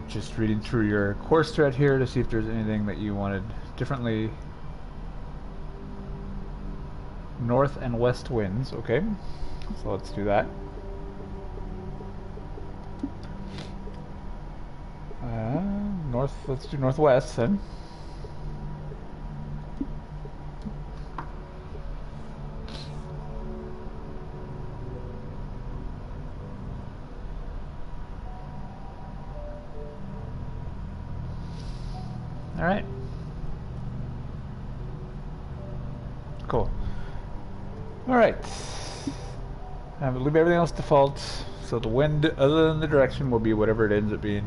just reading through your course thread here to see if there's anything that you wanted differently. North and west winds, okay. So let's do that. North, let's do northwest then. All right. Cool. All right. Leave everything else default. So the wind, other than the direction, will be whatever it ends up being.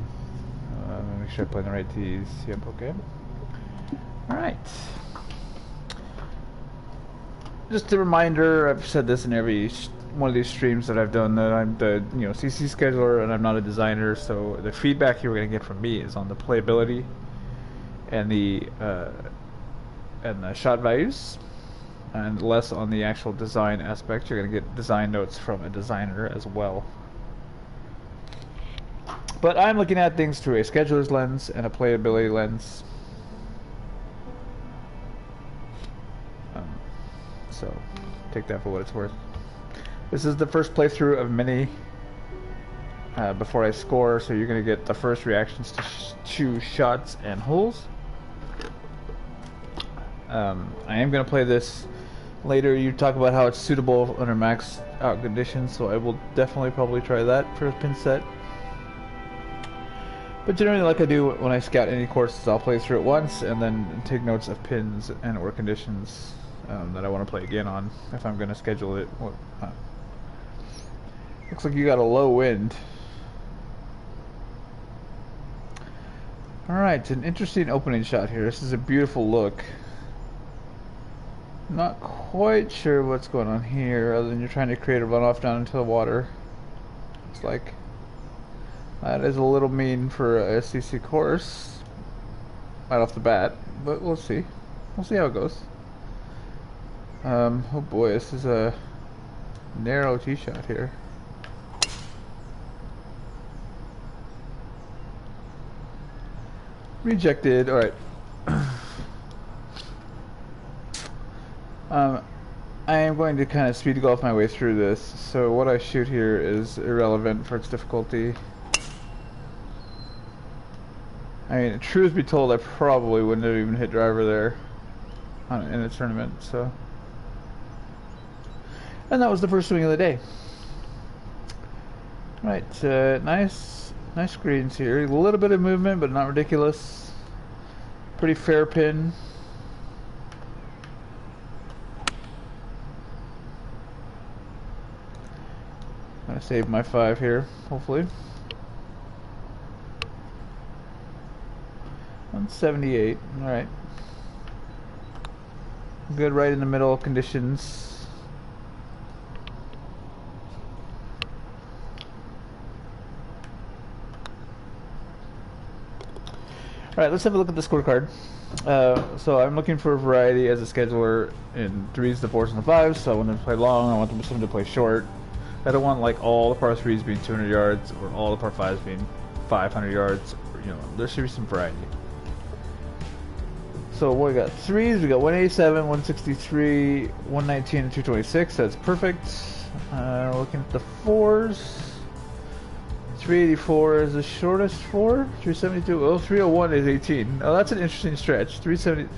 Make sure I play the right keys. Yep. Okay. All right. Just a reminder, I've said this in every one of these streams that I've done, that I'm the CC scheduler and I'm not a designer. So the feedback you're going to get from me is on the playability and the shot values, and less on the actual design aspect. You're going to get design notes from a designer as well. But I'm looking at things through a scheduler's lens and a playability lens. So take that for what it's worth. This is the first playthrough of many before I score, so you're going to get the first reactions to shots and holes. I am going to play this later. You talk about how it's suitable under max out conditions, so I will definitely probably try that for a pin set. But generally, like I do when I scout any courses, I'll play through it once and then take notes of pins and or conditions that I want to play again on if I'm going to schedule it. Looks like you got a low wind. Alright, an interesting opening shot here. This is a beautiful look. Not quite sure what's going on here, other than you're trying to create a runoff down into the water. It's like that is a little mean for a SCC course right off the bat, but we'll see. We'll see how it goes. Oh boy, this is a narrow tee shot here. Rejected. All right. I am going to kind of speed golf my way through this, so what I shoot here is irrelevant for its difficulty. I mean, truth be told, I probably wouldn't have even hit driver there in a tournament, so. And that was the first swing of the day. Right, nice greens here. A little bit of movement, but not ridiculous. Pretty fair pin. I'm gonna save my 5 here, hopefully. 178. All right. Good, right in the middle conditions. Alright, let's have a look at the scorecard. So I'm looking for a variety as a scheduler in 3s, the 4s, and the 5s. So I want them to play long, I want them to play short. I don't want like all the par 3s being 200 yards or all the par 5s being 500 yards. There should be some variety. So what we got? 3s, we got 187, 163, 119, and 226. That's perfect. Looking at the 4s. 384 is the shortest 4. 372. Oh, 301 is 18. Oh, that's an interesting stretch. 370.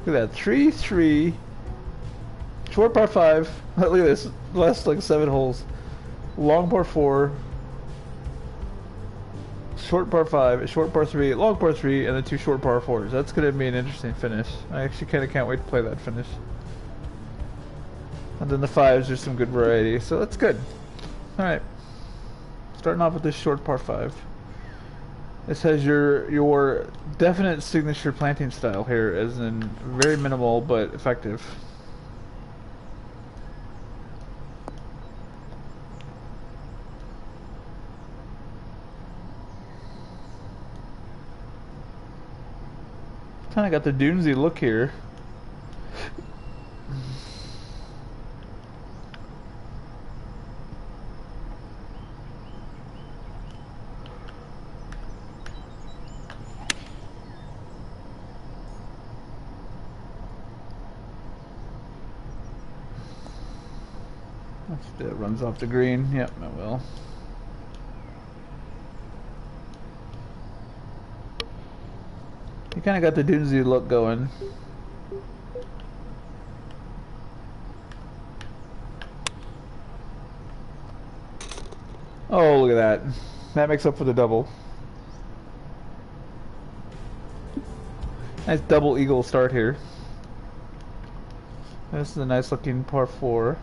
Look at that. 3-3. Short par 5. Look at this. Last like 7 holes. Long par 4. Short par 5. Short par 3. Long par 3. And then 2 short par 4s. That's going to be an interesting finish. I actually kind of can't wait to play that finish. And then the 5s, there's some good variety. So that's good. Alright. Starting off with this short par 5. This has your definite signature planting style here, as in very minimal but effective. Kind of got the Dunesy look here. If it runs off the green, yep, it will. You kind of got the Doonesy look going. Oh, look at that. That makes up for the double. Nice double eagle start here. This is a nice looking par 4.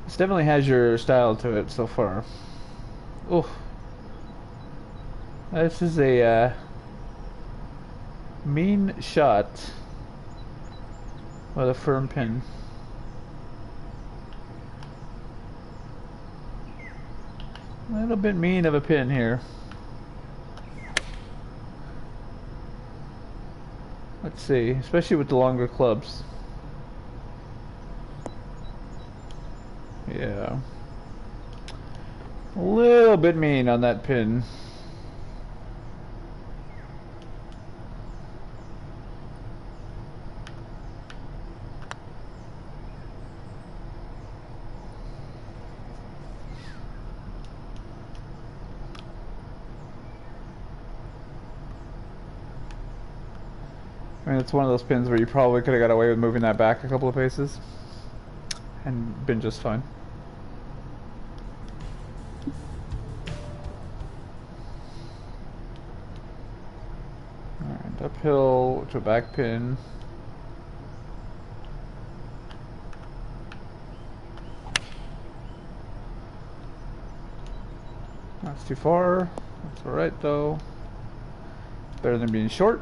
This definitely has your style to it so far. Oh, this is a mean shot with a firm pin. A little bit mean of a pin here. Let's see, especially with the longer clubs. Yeah. A little bit mean on that pin. I mean, it's one of those pins where you probably could have got away with moving that back a couple of paces and been just fine. Alright, uphill to a back pin. That's too far. That's alright though. Better than being short.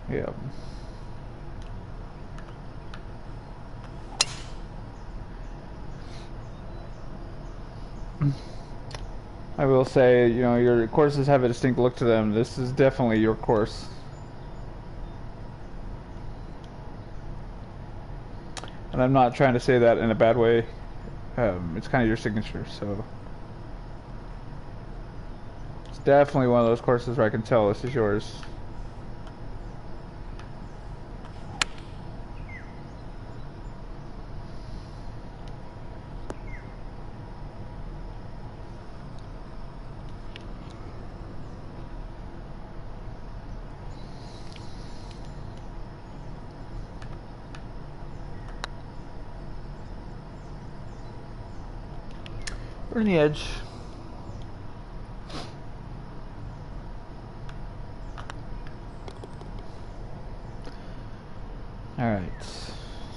Yeah. I will say, you know, your courses have a distinct look to them. This is definitely your course. And I'm not trying to say that in a bad way. It's kind of your signature, so. It's definitely one of those courses where I can tell this is yours. We're in the edge. Alright.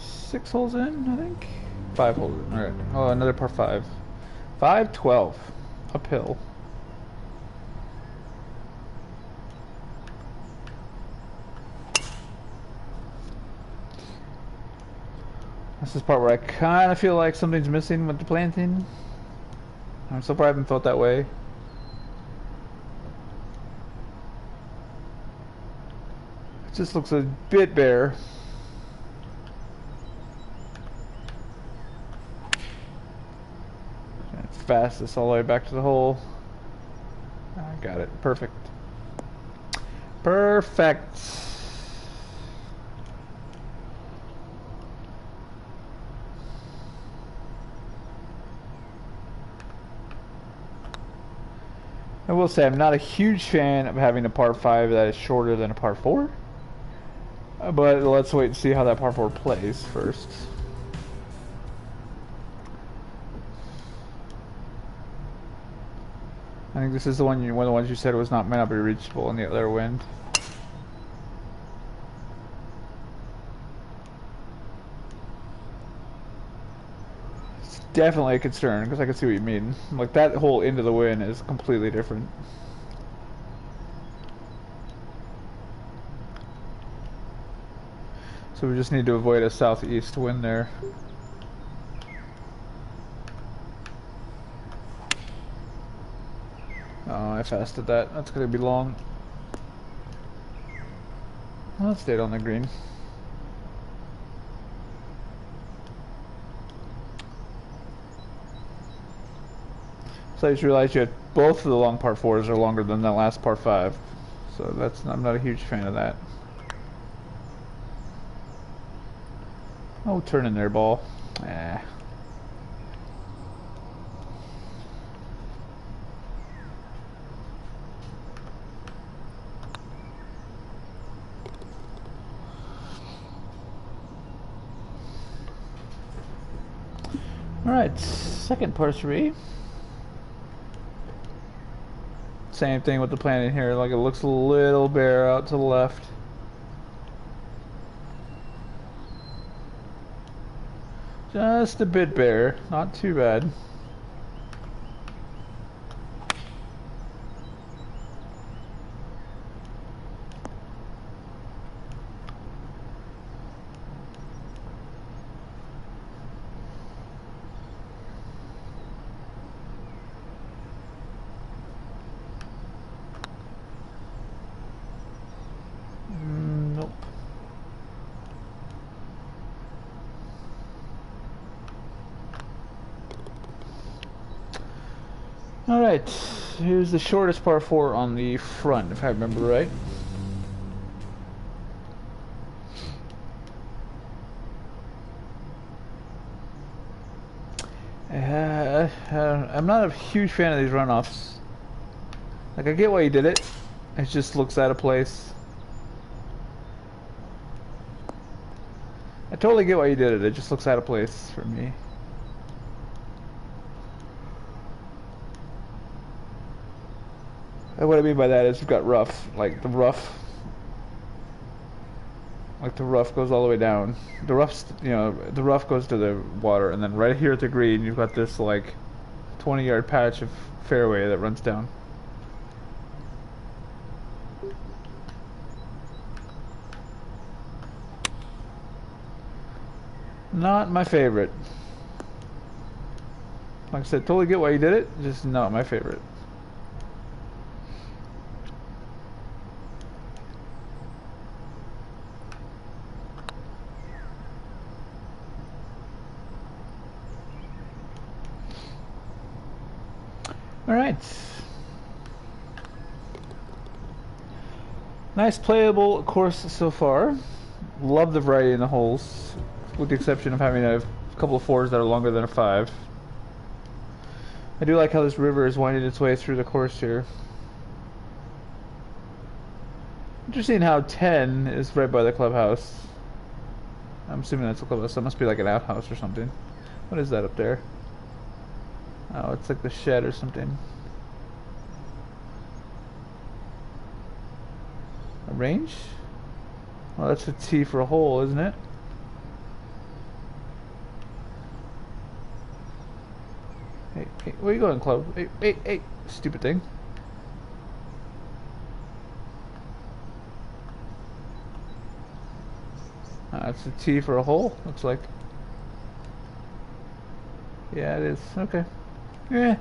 6 holes in, I think? 5 holes in. Alright. Oh, another par 5. 5-12. Uphill. This is the part where I kind of feel like something's missing with the planting. So far I haven't felt that way. It just looks a bit bare. Fast this all the way back to the hole. I got it. Perfect. Perfect. I will say I'm not a huge fan of having a par 5 that is shorter than a par 4. But let's wait and see how that par 4 plays first. I think this is the one of the ones you said was not might not be reachable in the other wind. It's definitely a concern because I can see what you mean. Like that whole into the wind is completely different. So we just need to avoid a southeast wind there. Oh, I fasted that. That's gonna be long. Well, it stayed on the green. So I just realized you had both of the long par 4s are longer than the last par 5. So that's, I'm not a huge fan of that. Oh, turn in there, ball. Ah. Alright, second par 3. Same thing with the planting here, like it looks a little bare out to the left. Just a bit bare, not too bad. Nope. Alright, here's the shortest par 4 on the front, if I remember right. I'm not a huge fan of these runoffs. Like, I get why you did it. It just looks out of place. I totally get why you did it. It just looks out of place for me. And what I mean by that is we've got rough. Like, the rough goes all the way down. The rough's, you know, the rough goes to the water, and then right here at the green, you've got this like 20-yard patch of fairway that runs down. Not my favorite. Like I said, totally get why you did it, just not my favorite. Alright. Nice playable course so far. Love the variety in the holes, with the exception of having a couple of 4s that are longer than a 5. I do like how this river is winding its way through the course here. Interesting how 10 is right by the clubhouse. I'm assuming that's the clubhouse, so it must be like an outhouse or something. What is that up there? Oh, it's like the shed or something. A range? Well, that's a T for a hole, isn't it? Hey, where you going, club? Hey, stupid thing. That's a T for a hole, looks like. Yeah, it is. Okay. Yeah.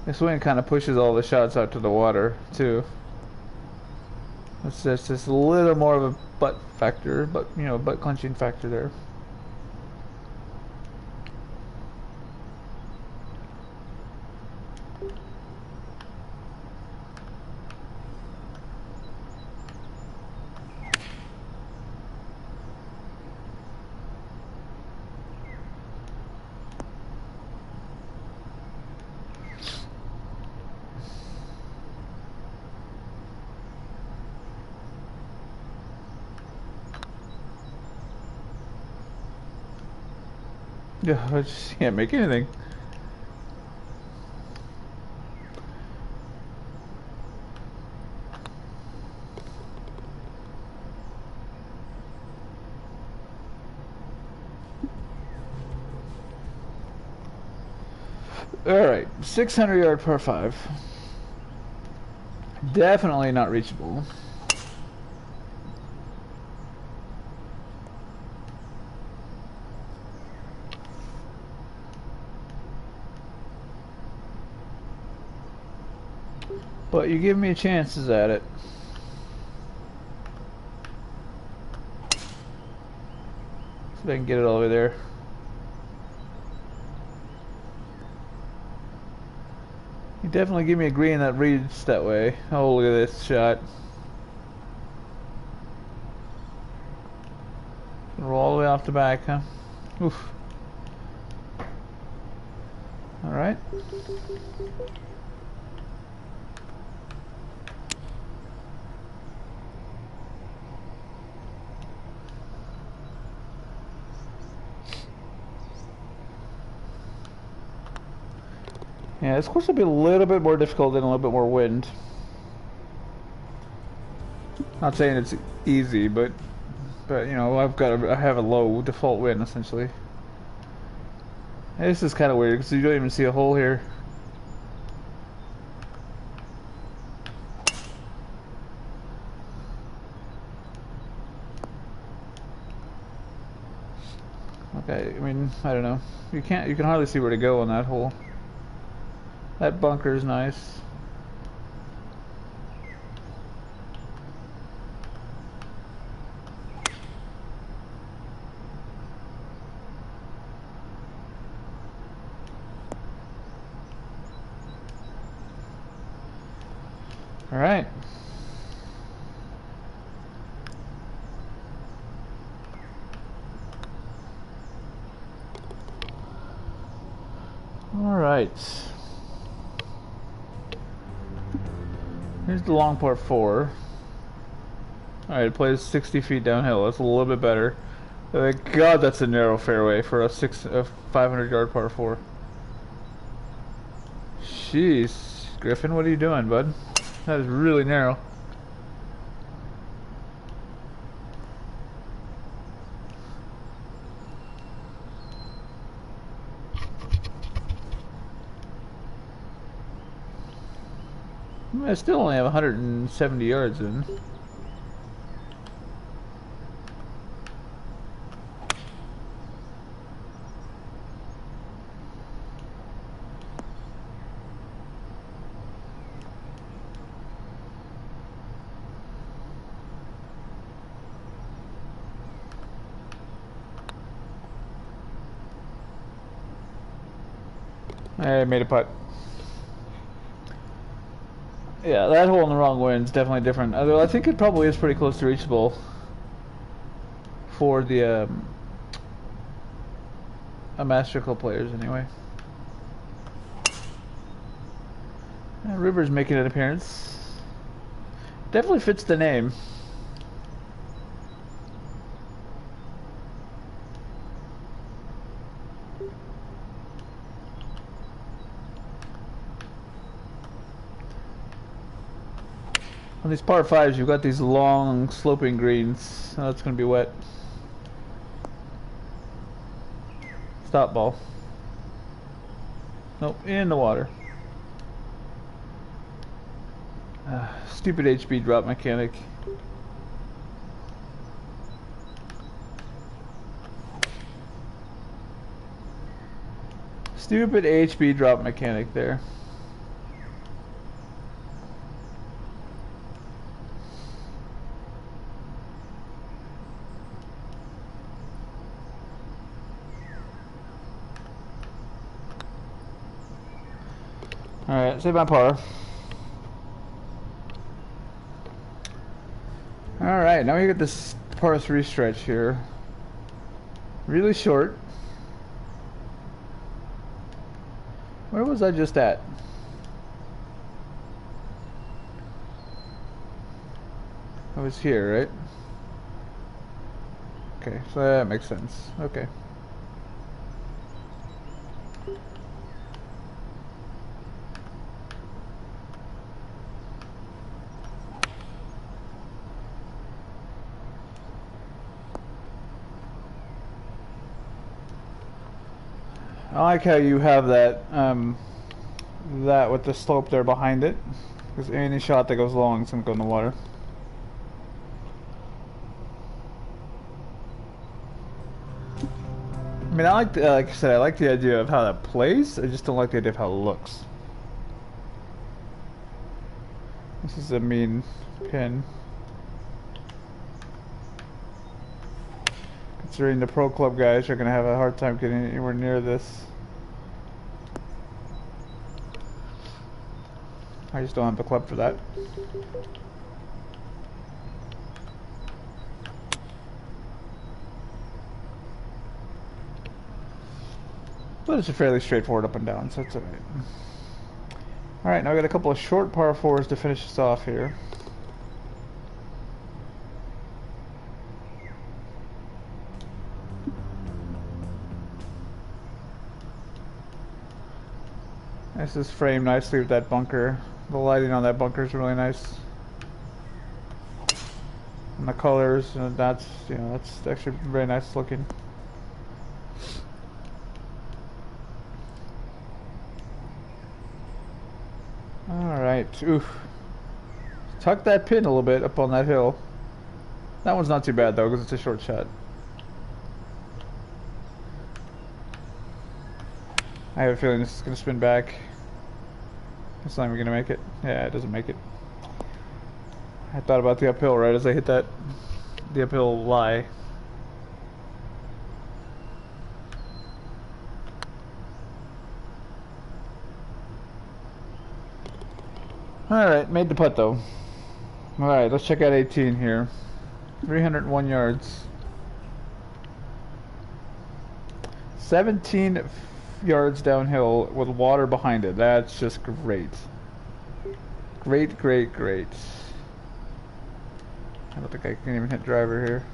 This wind kind of pushes all the shots out to the water, too. It's just a little more of a butt factor, but, you know, butt clenching factor there. Yeah, I just can't make anything. Alright, 600-yard par 5. Definitely not reachable. But you give me chances at it. See if I can get it all the way there. You definitely give me a green that reads that way. Oh, look at this shot. Roll all the way off the back, huh? Oof. Alright. Yeah, this course will be a little bit more difficult and a little bit more wind. Not saying it's easy, but you know, I have a low default wind essentially. This is kind of weird because you don't even see a hole here. Okay, I mean, I don't know. You can hardly see where to go on that hole. That bunker is nice. All right. All right. Here's the long par 4. Alright, it plays 60 feet downhill. That's a little bit better. Thank God that's a narrow fairway for a 500-yard par 4. Jeez. Griffin, what are you doing, bud? That is really narrow. I still only have 170 yards in. I made a putt. Yeah, that hole in the wrong wind is definitely different. Although I think it probably is pretty close to reachable for the Master Club players anyway. River's making an appearance. Definitely fits the name. On these par 5s, you've got these long sloping greens. Oh, it's going to be wet. Stop ball. Nope, in the water. Stupid HB drop mechanic. Stupid HB drop mechanic there. Alright, save my par. Alright, now we get this par 3 stretch here. Really short. Where was I just at? I was here, right? Okay, so that makes sense. Okay. I like how you have that that with the slope there behind it. Because any shot that goes long is going to go in the water. I mean, I like, like I said, I like the idea of how that plays. I just don't like the idea of how it looks. This is a mean pin. Considering the pro club guys are going to have a hard time getting anywhere near this. I just don't have the club for that. But it's a fairly straightforward up and down, so it's alright. Alright, now I got a couple of short par 4s to finish this off here. This is framed nicely with that bunker. The lighting on that bunker is really nice. And the colors, that's, you know, that's actually very nice looking. Alright, oof. Tuck that pin a little bit up on that hill. That one's not too bad though, because it's a short shot. I have a feeling this is going to spin back. It's not even going to make it. Yeah, it doesn't make it. I thought about the uphill right as I hit that, the uphill lie. Alright, made the putt though. Alright, let's check out 18 here. 301 yards. 17 yards downhill with water behind it. That's just great. Great, great, great. I don't think I can even hit driver here.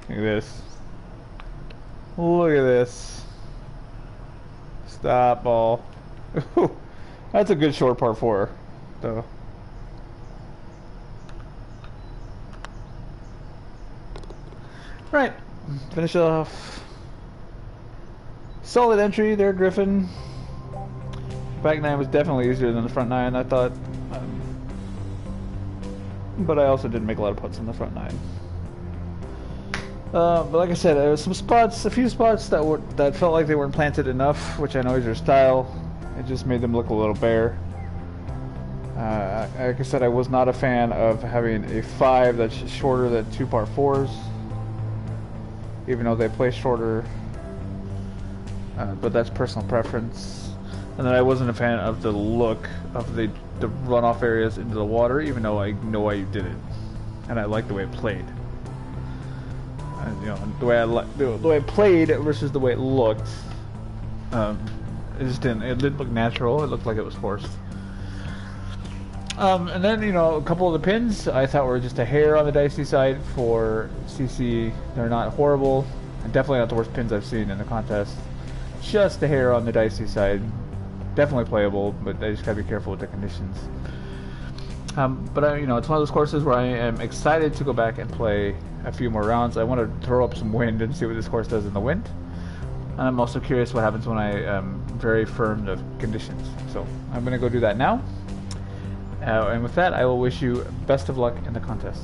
Look at this. Look at this. Stop ball. That's a good short par 4, though. Right. Finish it off. Solid entry there, Griffin. Back 9 was definitely easier than the front 9, I thought. But I also didn't make a lot of putts in the front 9. But like I said, there were some spots, a few spots that felt like they weren't planted enough, which I know is your style. It just made them look a little bare. Like I said, I was not a fan of having a 5 that's shorter than 2 par 4s, even though they play shorter. But that's personal preference. And then I wasn't a fan of the look of the runoff areas into the water, even though I know why you did it, and I like the way it played. You know, the way it played versus the way it looked, it just didn't. It didn't look natural. It looked like it was forced. And then, you know, a couple of the pins I thought were just a hair on the dicey side for CC. They're not horrible, and definitely not the worst pins I've seen in the contest. Just a hair on the dicey side. Definitely playable, but I just gotta be careful with the conditions. But you know, it's one of those courses where I am excited to go back and play a few more rounds. I want to throw up some wind and see what this course does in the wind. And I'm also curious what happens when I am very firm of conditions. So I'm going to go do that now. And with that, I will wish you best of luck in the contest.